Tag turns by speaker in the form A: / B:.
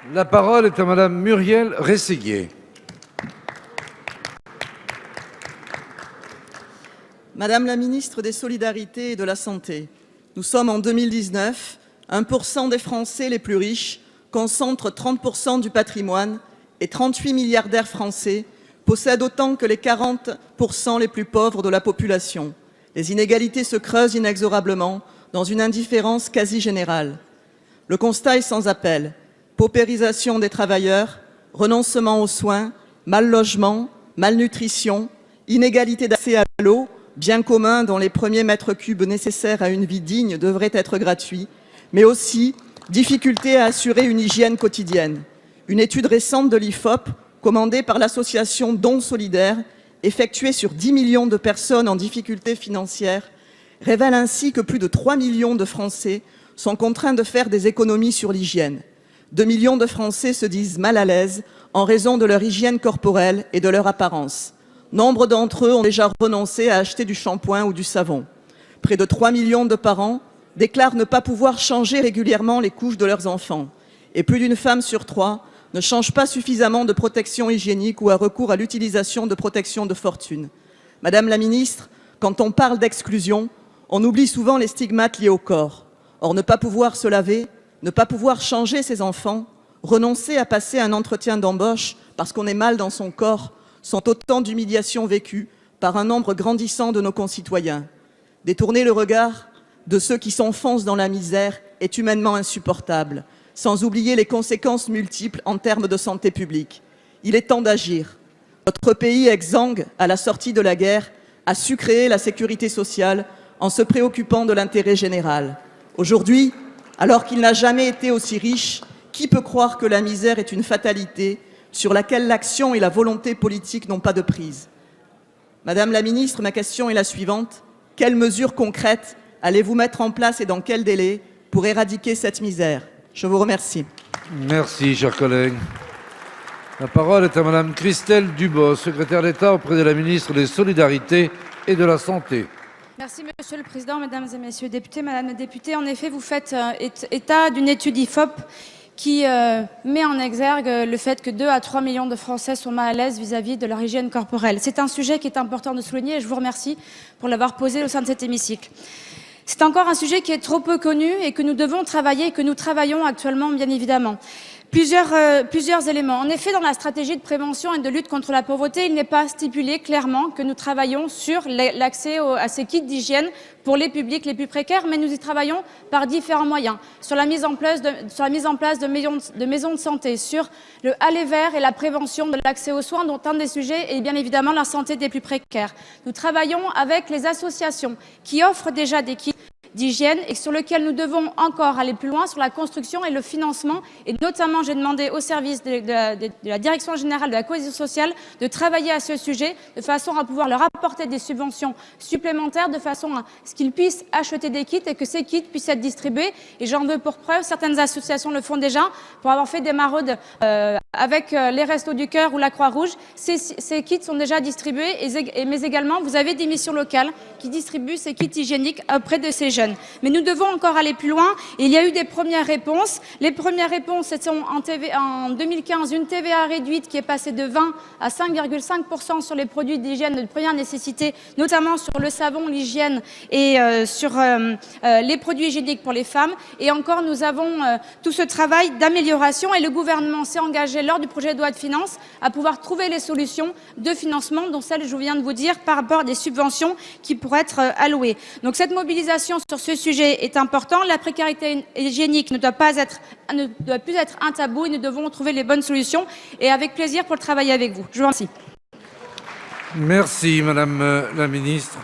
A: La parole est à Madame Muriel Rességuier.
B: Madame la ministre des Solidarités et de la Santé, nous sommes en 2019, 1% des Français les plus riches concentrent 30% du patrimoine et 38 milliardaires français possèdent autant que les 40% les plus pauvres de la population. Les inégalités se creusent inexorablement dans une indifférence quasi générale. Le constat est sans appel. Paupérisation des travailleurs, renoncement aux soins, mal logement, malnutrition, inégalité d'accès à l'eau, bien commun dont les premiers mètres cubes nécessaires à une vie digne devraient être gratuits, mais aussi difficulté à assurer une hygiène quotidienne. Une étude récente de l'IFOP, commandée par l'association Dons Solidaires, effectuée sur 10 millions de personnes en difficulté financière, révèle ainsi que plus de 3 millions de Français sont contraints de faire des économies sur l'hygiène. 2 millions de Français se disent mal à l'aise en raison de leur hygiène corporelle et de leur apparence. Nombre d'entre eux ont déjà renoncé à acheter du shampoing ou du savon. Près de 3 millions de parents déclarent ne pas pouvoir changer régulièrement les couches de leurs enfants. Et plus d'une femme sur 3 ne change pas suffisamment de protection hygiénique ou a recours à l'utilisation de protections de fortune. Madame la ministre, quand on parle d'exclusion, on oublie souvent les stigmates liés au corps. Or, ne pas pouvoir se laver, ne pas pouvoir changer ses enfants, renoncer à passer un entretien d'embauche parce qu'on est mal dans son corps, sont autant d'humiliations vécues par un nombre grandissant de nos concitoyens. Détourner le regard de ceux qui s'enfoncent dans la misère est humainement insupportable, sans oublier les conséquences multiples en termes de santé publique. Il est temps d'agir. Notre pays, exsangue à la sortie de la guerre, a su créer la sécurité sociale en se préoccupant de l'intérêt général. Aujourd'hui, alors qu'il n'a jamais été aussi riche, qui peut croire que la misère est une fatalité sur laquelle l'action et la volonté politique n'ont pas de prise? Madame la ministre, ma question est la suivante. Quelles mesures concrètes allez-vous mettre en place et dans quel délai pour éradiquer cette misère? Je vous remercie.
A: Merci, chers collègues. La parole est à Madame Christelle Dubos, secrétaire d'État auprès de la ministre des Solidarités et de la Santé.
C: Merci Monsieur le Président, Mesdames et Messieurs les députés. Madame la députée, en effet, vous faites état d'une étude IFOP qui met en exergue le fait que 2 à 3 millions de Français sont mal à l'aise vis-à-vis de leur hygiène corporelle. C'est un sujet qui est important de souligner et je vous remercie pour l'avoir posé au sein de cet hémicycle. C'est encore un sujet qui est trop peu connu et que nous devons travailler et que nous travaillons actuellement, bien évidemment. Plusieurs éléments. En effet, dans la stratégie de prévention et de lutte contre la pauvreté, il n'est pas stipulé clairement que nous travaillons sur l'accès à ces kits d'hygiène pour les publics les plus précaires, mais nous y travaillons par différents moyens. Sur la mise en place de maisons de santé, sur le aller vers et la prévention de l'accès aux soins, dont un des sujets est bien évidemment la santé des plus précaires. Nous travaillons avec les associations qui offrent déjà des kits d'hygiène et sur lequel nous devons encore aller plus loin sur la construction et le financement. Et notamment, j'ai demandé au service de la Direction générale de la cohésion sociale de travailler à ce sujet de façon à pouvoir leur apporter des subventions supplémentaires de façon à ce qu'ils puissent acheter des kits et que ces kits puissent être distribués. Et j'en veux pour preuve, certaines associations le font déjà pour avoir fait des maraudes avec les Restos du Cœur ou la Croix-Rouge. Ces kits sont déjà distribués, mais également vous avez des missions locales qui distribuent ces kits hygiéniques auprès de ces jeunes. Mais nous devons encore aller plus loin. Il y a eu des premières réponses. Les premières réponses, c'était en 2015 une TVA réduite qui est passée de 20 à 5,5% sur les produits d'hygiène de première nécessité, notamment sur le savon, l'hygiène et sur les produits hygiéniques pour les femmes. Et encore, nous avons tout ce travail d'amélioration et le gouvernement s'est engagé lors du projet de loi de finances à pouvoir trouver les solutions de financement, dont celle, je viens de vous dire, par rapport à des subventions qui pourraient être allouées. Donc cette mobilisation sur ce sujet est important. La précarité hygiénique ne doit plus être un tabou et nous devons trouver les bonnes solutions et avec plaisir pour le travailler avec vous. Je vous remercie.
A: Merci Madame la Ministre.